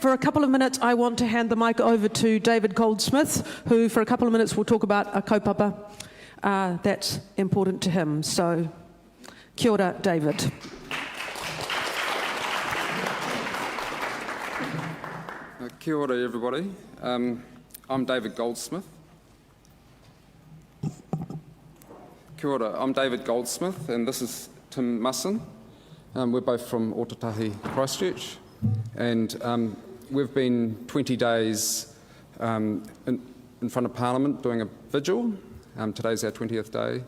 for a couple of minutes, I want to hand the mic over to David Goldsmith, who for a couple of minutes will talk about a kaupapa that's important to him. So, kia ora, David. Kia ora, everybody. I'm David Goldsmith. Kia ora, I'm David Goldsmith, and this is Tim Musson. We're both from Aotearoa, Christchurch, and we've been 20 days in front of Parliament doing a vigil. Today's our 20th day,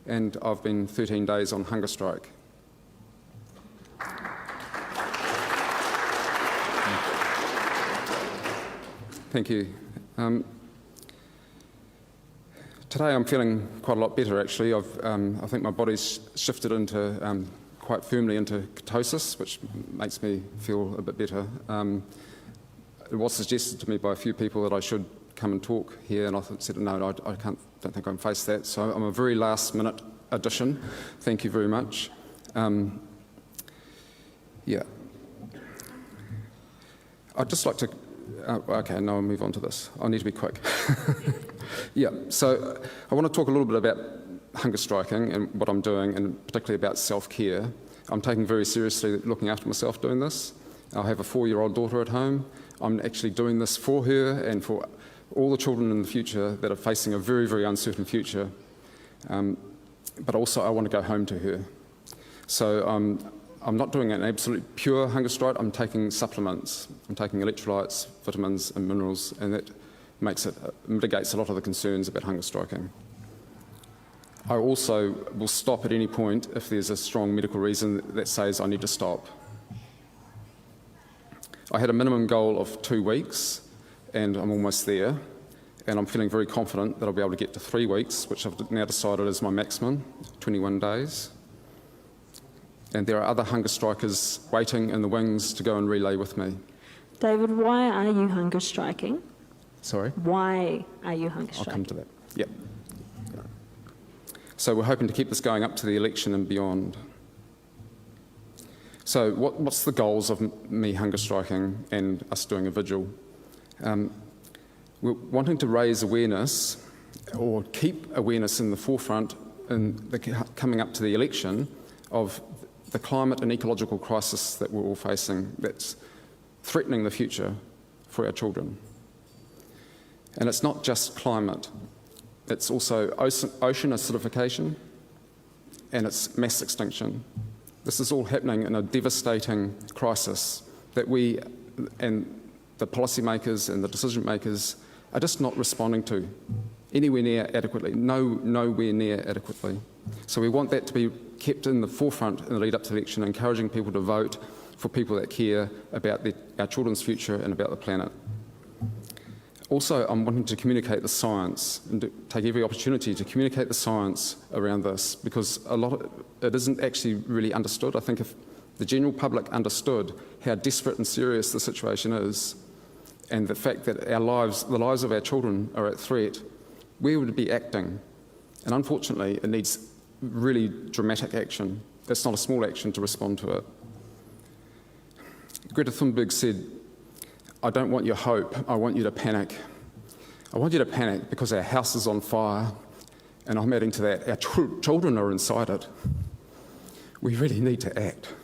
and I've been 13 days on hunger strike. Thank you. Today I'm feeling quite a lot better, actually. I think my body's shifted into quite firmly into ketosis, which makes me feel a bit better. It was suggested to me by a few people that I should come and talk here, and I said, no, I don't think I can face that. So I'm a very last-minute addition. Thank you very much. Yeah. I'd just like to... okay, now I'll move on to this. I need to be quick. Yeah, so I want to talk a little bit about hunger striking and what I'm doing, and particularly about self-care. I'm taking very seriously looking after myself doing this. I have a 4-year-old daughter at home. I'm actually doing this for her and for all the children in the future that are facing a very, very uncertain future. But also I want to go home to her. So I'm not doing an absolute pure hunger strike. I'm taking supplements. I'm taking electrolytes, vitamins and minerals, and that mitigates a lot of the concerns about hunger striking. I also will stop at any point if there's a strong medical reason that says I need to stop. I had a minimum goal of 2 weeks, and I'm almost there, and I'm feeling very confident that I'll be able to get to 3 weeks, which I've now decided is my maximum, 21 days. And there are other hunger strikers waiting in the wings to go and relay with me. David, why are you hunger striking? Sorry? Why are you hunger striking? I'll come to that. Yep. So we're hoping to keep this going up to the election and beyond. So what's the goals of me hunger striking and us doing a vigil? We're wanting to raise awareness, or keep awareness in the forefront coming up to the election, of the climate and ecological crisis that we're all facing that's threatening the future for our children. And it's not just climate, it's also ocean acidification, and it's mass extinction. This is all happening in a devastating crisis that we and the policymakers and the decision makers are just not responding to anywhere near adequately, nowhere near adequately. So we want that to be kept in the forefront in the lead up to the election, encouraging people to vote for people that care about our children's future and about the planet. Also, I'm wanting to communicate the science and to take every opportunity to communicate the science around this, because it isn't actually really understood. I think if the general public understood how desperate and serious the situation is, and the fact that the lives of our children are at threat, we would be acting. And unfortunately, it needs really dramatic action. It's not a small action to respond to it. Greta Thunberg said, "I don't want your hope, I want you to panic." I want you to panic because our house is on fire, and I'm adding to that, our children are inside it. We really need to act.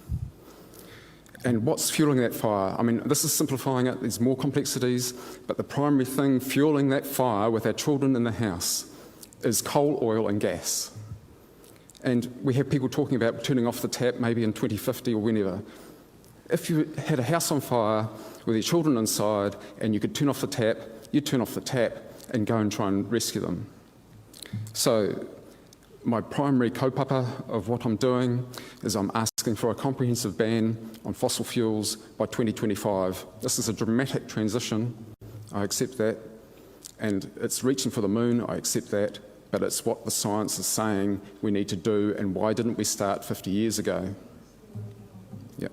And what's fueling that fire? I mean, this is simplifying it, there's more complexities, but the primary thing fueling that fire with our children in the house is coal, oil and gas. And we have people talking about turning off the tap maybe in 2050 or whenever. If you had a house on fire with your children inside and you could turn off the tap, you'd turn off the tap and go and try and rescue them. So my primary kaupapa of what I'm doing is I'm asking for a comprehensive ban on fossil fuels by 2025. This is a dramatic transition, I accept that, and it's reaching for the moon, I accept that, but it's what the science is saying we need to do, and why didn't we start 50 years ago? Yeah.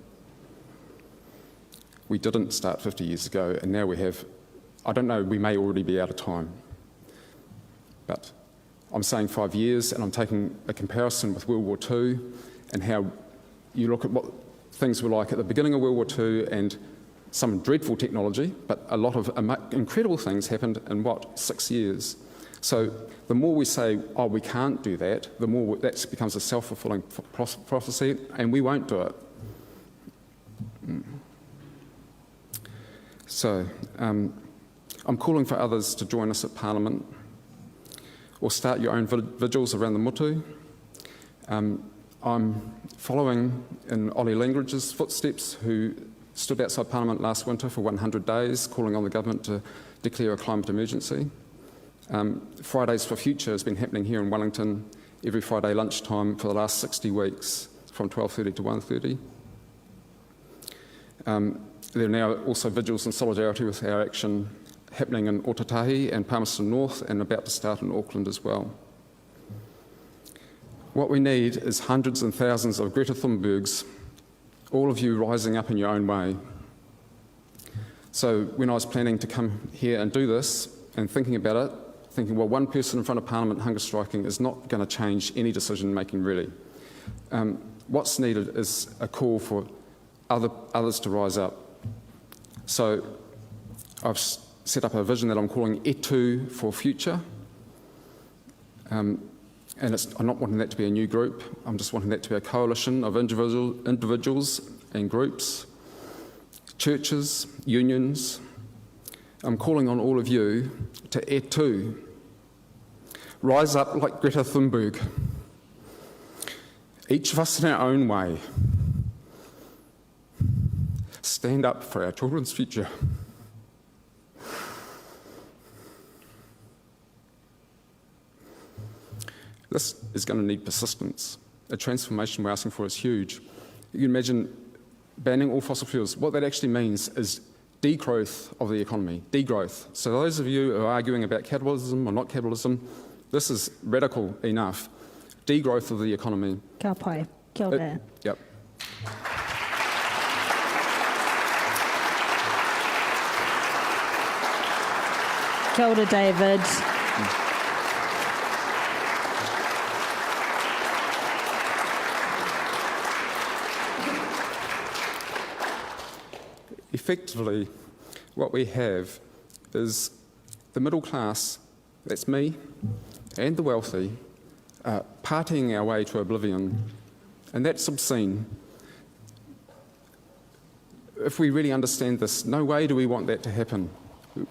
We didn't start 50 years ago, and now we have, I don't know, we may already be out of time. But I'm saying 5 years, and I'm taking a comparison with World War II and how you look at what things were like at the beginning of World War II and some dreadful technology, but a lot of incredible things happened in, 6 years? So the more we say, oh, we can't do that, the more that becomes a self-fulfilling prophecy, and we won't do it. So I'm calling for others to join us at Parliament or start your own vigils around the motu. I'm following in Ollie Langridge's footsteps, who stood outside Parliament last winter for 100 days, calling on the government to declare a climate emergency. Fridays for Future has been happening here in Wellington every Friday lunchtime for the last 60 weeks, from 12:30 to 1:30. There are now also vigils in solidarity with our action happening in Aotearoa and Palmerston North, and about to start in Auckland as well. What we need is hundreds and thousands of Greta Thunbergs, all of you rising up in your own way. So when I was planning to come here and do this and thinking about it, thinking, well, one person in front of Parliament hunger striking is not going to change any decision making really. What's needed is a call for others to rise up. So I've set up a vision that I'm calling E2 for Future. And I'm not wanting that to be a new group, I'm just wanting that to be a coalition of individuals and groups, churches, unions. I'm calling on all of you to E2. Rise up like Greta Thunberg. Each of us in our own way. Stand up for our children's future. This is going to need persistence. A transformation we're asking for is huge. You can imagine banning all fossil fuels. What that actually means is degrowth of the economy, degrowth. So those of you who are arguing about capitalism or not capitalism, this is radical enough. Degrowth of the economy. Ka pai. Kia ora. Yep. Kia ora, David. Effectively, what we have is the middle class, that's me, and the wealthy, partying our way to oblivion, and that's obscene. If we really understand this, no way do we want that to happen.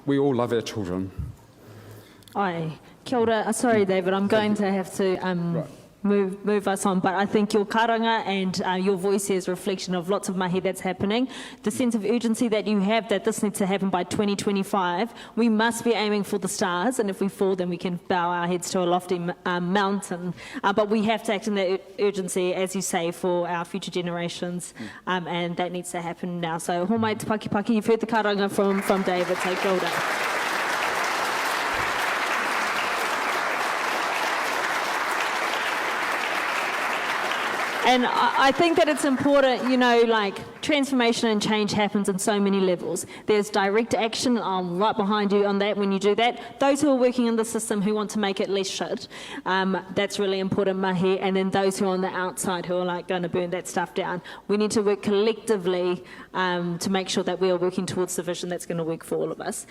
We all love our children. Ai. Kia ora. Sorry, David, I'm going to have to Right. move us on, but I think your karanga and your voice here is a reflection of lots of mahi that's happening. The sense of urgency that you have that this needs to happen by 2025, we must be aiming for the stars, and if we fall then we can bow our heads to a lofty mountain. But we have to act in that urgency, as you say, for our future generations, and that needs to happen now. So, homai te paki paki, you've heard the karanga from David, so kia ora. And I think that it's important, you know, like transformation and change happens in so many levels. There's direct action, I'm right behind you on that when you do that. Those who are working in the system who want to make it less shit, that's really important, mahi. And then those who are on the outside who are like going to burn that stuff down. We need to work collectively to make sure that we are working towards the vision that's going to work for all of us.